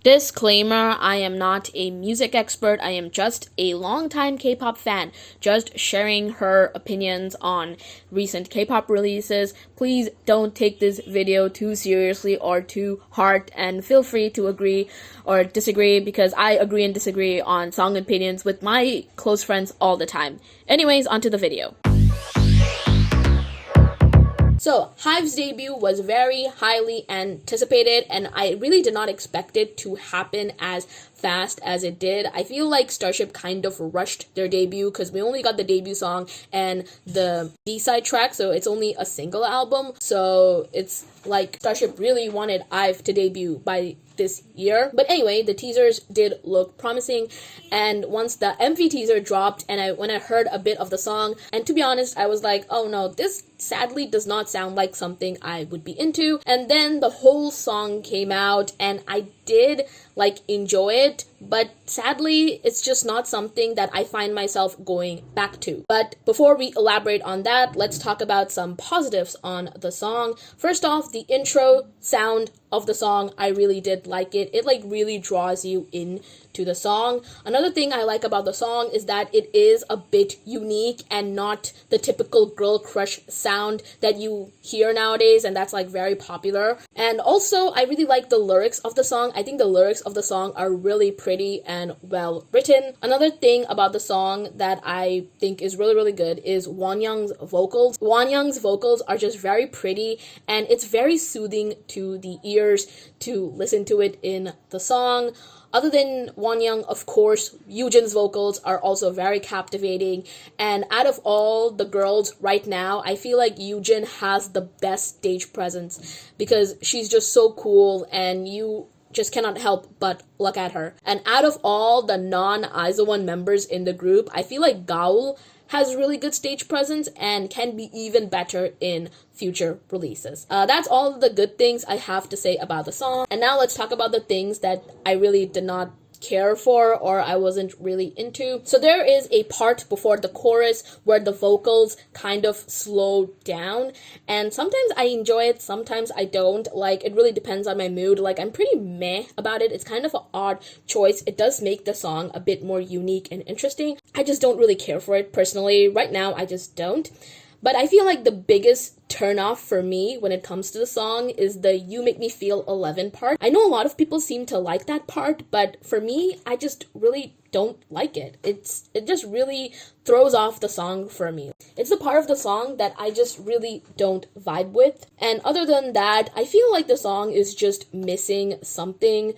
Disclaimer, I am not a music expert, I am just a longtime K-pop fan, just sharing her opinions on recent K-pop releases. Please don't take this video too seriously or too hard, and feel free to agree or disagree, because I agree and disagree on song opinions with my close friends all the time. Anyways, onto the video. So, HYBE's debut was very highly anticipated, and I really did not expect it to happen as fast as it did. I feel like Starship kind of rushed their debut because we only got the debut song and the B-side track, so it's only a single album. So it's like Starship really wanted IVE to debut by this year. But anyway, the teasers did look promising, and once the MV teaser dropped and when I heard a bit of the song, and to be honest, I was like, oh no, this sadly does not sound like something I would be into. And then the whole song came out and I did enjoy it, but sadly it's just not something that I find myself going back to. But before we elaborate on that, let's talk about some positives on the song. First off, the intro sound of the song, I really did like it. It really draws you in to the song. Another thing I like about the song is that it is a bit unique and not the typical girl crush sound that you hear nowadays, and that's very popular. And also, I really like the lyrics of the song. I think the lyrics of the song are really pretty and well written. Another thing about the song that I think is really, really good is Wonyoung's vocals. Wonyoung's vocals are just very pretty, and it's very soothing to the ears to listen to it in the song. Other than Wonyoung, of course, Yoojin's vocals are also very captivating, and out of all the girls right now, I feel like Yoojin has the best stage presence because she's just so cool and you just cannot help but look at her. And out of all the non-IZONE members in the group, I feel like Gaul has really good stage presence and can be even better in future releases. That's all the good things I have to say about the song. And now let's talk about the things that I really did not care for or I wasn't really into. So there is a part before the chorus where the vocals kind of slow down, and sometimes I enjoy it, sometimes I don't. It really depends on my mood. I'm pretty meh about it. It's kind of an odd choice. It does make the song a bit more unique and interesting. I just don't really care for it personally. Right now, I just don't. But I feel like the biggest turnoff for me when it comes to the song is the You Make Me Feel 11 part. I know a lot of people seem to like that part, but for me, I just really don't like it. It just really throws off the song for me. It's the part of the song that I just really don't vibe with. And other than that, I feel like the song is just missing something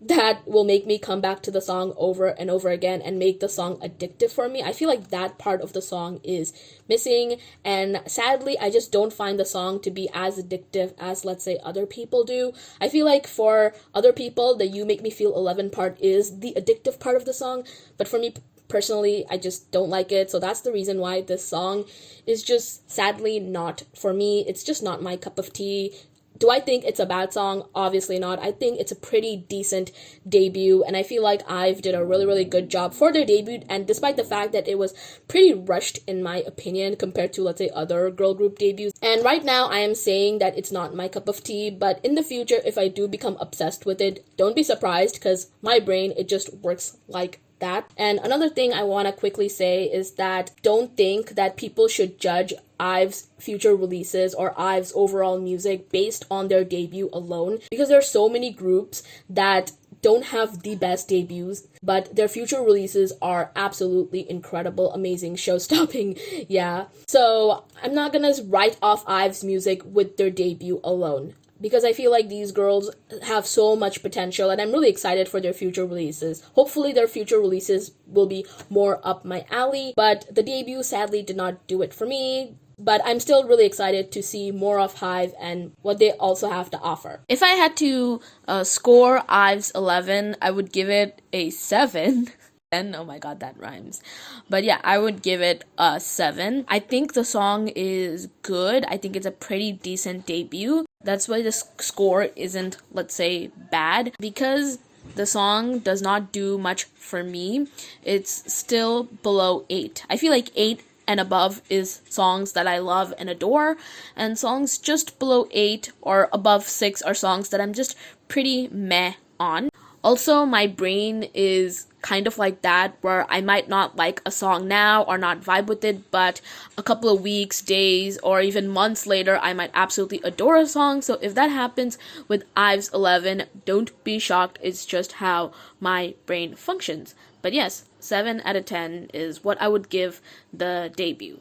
that will make me come back to the song over and over again and make the song addictive for me. I feel like that part of the song is missing, and sadly, I just don't find the song to be as addictive as, let's say, other people do. I feel like for other people, the You Make Me Feel 11 part is the addictive part of the song, but for me personally, I just don't like it. So that's the reason why this song is just sadly not for me. It's just not my cup of tea. Do I think it's a bad song? Obviously not. I think it's a pretty decent debut, and I feel like IVE did a really, really good job for their debut, and despite the fact that it was pretty rushed in my opinion compared to, let's say, other girl group debuts. And right now I am saying that it's not my cup of tea, but in the future, if I do become obsessed with it, don't be surprised, because my brain, it just works like that. And another thing I want to quickly say is that don't think that people should judge IVE's future releases or IVE's overall music based on their debut alone, because there are so many groups that don't have the best debuts, but their future releases are absolutely incredible, amazing, show-stopping, yeah. So I'm not gonna write off IVE's music with their debut alone, because I feel like these girls have so much potential, and I'm really excited for their future releases. Hopefully their future releases will be more up my alley, but the debut sadly did not do it for me. But I'm still really excited to see more of HYBE and what they also have to offer. If I had to score IVE's 11, I would give it a 7. And oh my god, that rhymes. But yeah, I would give it a 7. I think the song is good. I think it's a pretty decent debut. That's why the score isn't, let's say, bad, because the song does not do much for me. It's still below 8. I feel like 8 and above is songs that I love and adore, and songs just below 8 or above 6 are songs that I'm just pretty meh on. Also, my brain is kind of like that, where I might not like a song now or not vibe with it, but a couple of weeks, days, or even months later, I might absolutely adore a song. So if that happens with IVE's 11, don't be shocked. It's just how my brain functions. But yes, 7 out of 10 is what I would give the debut.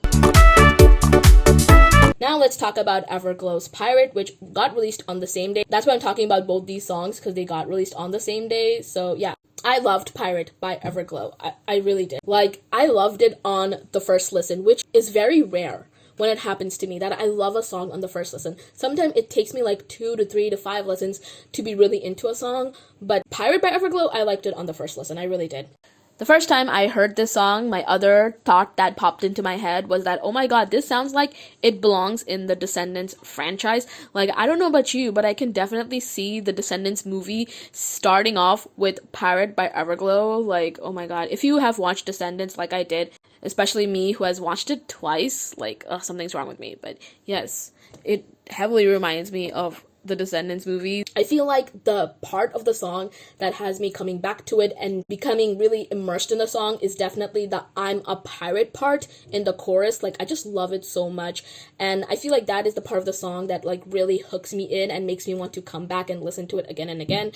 Now let's talk about Everglow's Pirate, which got released on the same day. That's why I'm talking about both these songs, because they got released on the same day. So yeah, I loved Pirate by Everglow. I really did. Like, I loved it on the first listen, which is very rare when it happens to me, that I love a song on the first listen. Sometimes it takes me like 2 to 3 to 5 listens to be really into a song, but Pirate by Everglow, I liked it on the first listen. I really did. The first time I heard this song, my other thought that popped into my head was that, oh my god, this sounds like it belongs in the Descendants franchise. Like, I don't know about you, but I can definitely see the Descendants movie starting off with Pirate by Everglow. Like, oh my god, if you have watched Descendants like I did, especially me who has watched it twice, like, something's wrong with me. But yes, it heavily reminds me of the Descendants movie. I feel like the part of the song that has me coming back to it and becoming really immersed in the song is definitely the I'm a pirate part in the chorus. Like, I just love it so much, and I feel like that is the part of the song that like really hooks me in and makes me want to come back and listen to it again and again.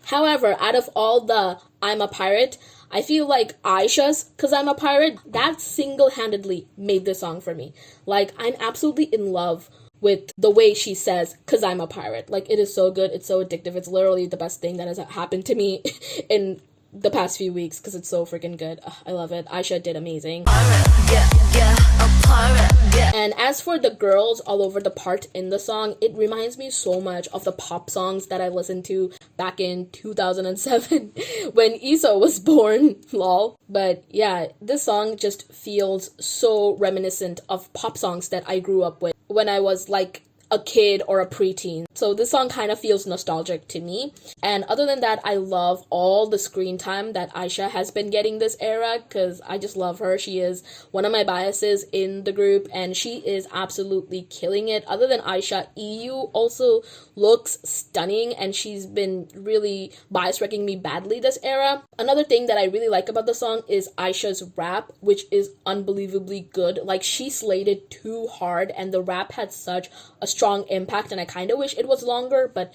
However, out of all the I'm a pirate, I feel like Aisha's Cause I'm a Pirate, that single-handedly made this song for me. Like, I'm absolutely in love with the way she says, cause I'm a pirate. Like, it is so good, it's so addictive, it's literally the best thing that has happened to me in the past few weeks, because it's so freaking good. Ugh, I love it. Aisha did amazing. And as for the girls all over the part in the song, it reminds me so much of the pop songs that I listened to back in 2007 when Issa was born, lol. But yeah, this song just feels so reminiscent of pop songs that I grew up with when I was like a kid or a preteen. So this song kind of feels nostalgic to me. And other than that, I love all the screen time that Aisha has been getting this era, because I just love her. She is one of my biases in the group, and she is absolutely killing it. Other than Aisha, EU also looks stunning, and she's been really bias wrecking me badly this era. Another thing that I really like about the song is Aisha's rap, which is unbelievably good. Like, she slayed it too hard, and the rap had such a strong impact, and I kind of wish it was longer, but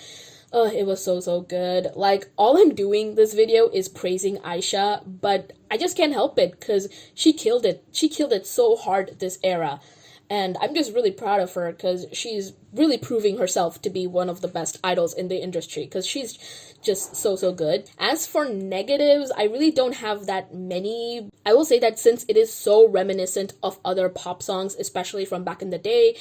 it was so good. Like, all I'm doing this video is praising Aisha, but I just can't help it, because she killed it. She killed it so hard this era. And I'm just really proud of her, because she's really proving herself to be one of the best idols in the industry, because she's just so good. As for negatives, I really don't have that many. I will say that since it is so reminiscent of other pop songs, especially from back in the day,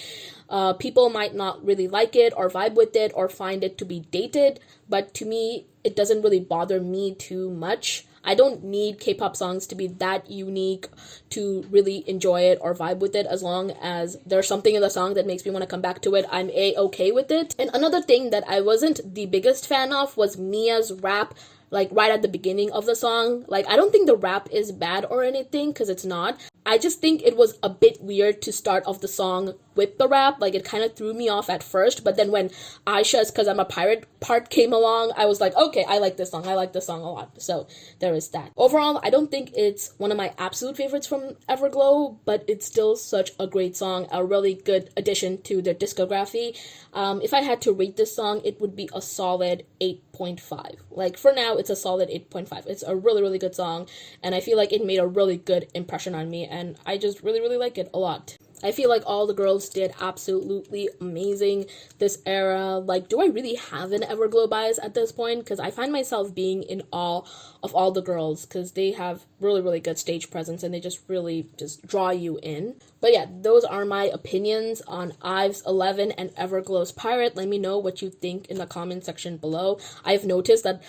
people might not really like it or vibe with it or find it to be dated, but to me, it doesn't really bother me too much. I don't need K-pop songs to be that unique to really enjoy it or vibe with it. As long as there's something in the song that makes me want to come back to it, I'm a-okay with it. And another thing that I wasn't the biggest fan of was Mia's rap, like right at the beginning of the song. Like, I don't think the rap is bad or anything, because it's not. I just think it was a bit weird to start off the song with the rap. Like, it kind of threw me off at first, but then when Aisha's Cause I'm a Pirate part came along, I was like, okay, I like this song. I like this song a lot. So there is that. Overall, I don't think it's one of my absolute favorites from Everglow, but it's still such a great song, a really good addition to their discography. If I had to rate this song, it would be a solid 8.5. Like, for now, it's a solid 8.5. It's a really good song, and I feel like it made a really good impression on me, and I just really like it a lot. I feel like all the girls did absolutely amazing this era. Like, do I really have an Everglow bias at this point? Because I find myself being in awe of all the girls, because they have really good stage presence, and they just really just draw you in. But yeah, those are my opinions on IVE's 11 and Everglow's Pirate. Let me know what you think in the comment section below. I've noticed that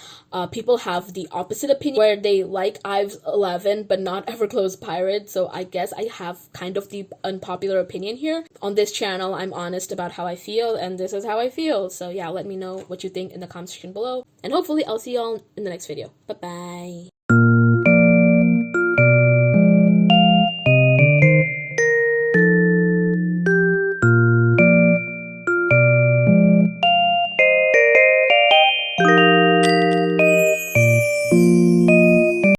people have the opposite opinion, where they like IVE's 11 but not Everglow's Pirate. So I guess I have kind of the unpopular opinion here. On this channel, I'm honest about how I feel, and this is how I feel. So yeah, let me know what you think in the comment section below. And hopefully I'll see y'all in the next video. Bye-bye.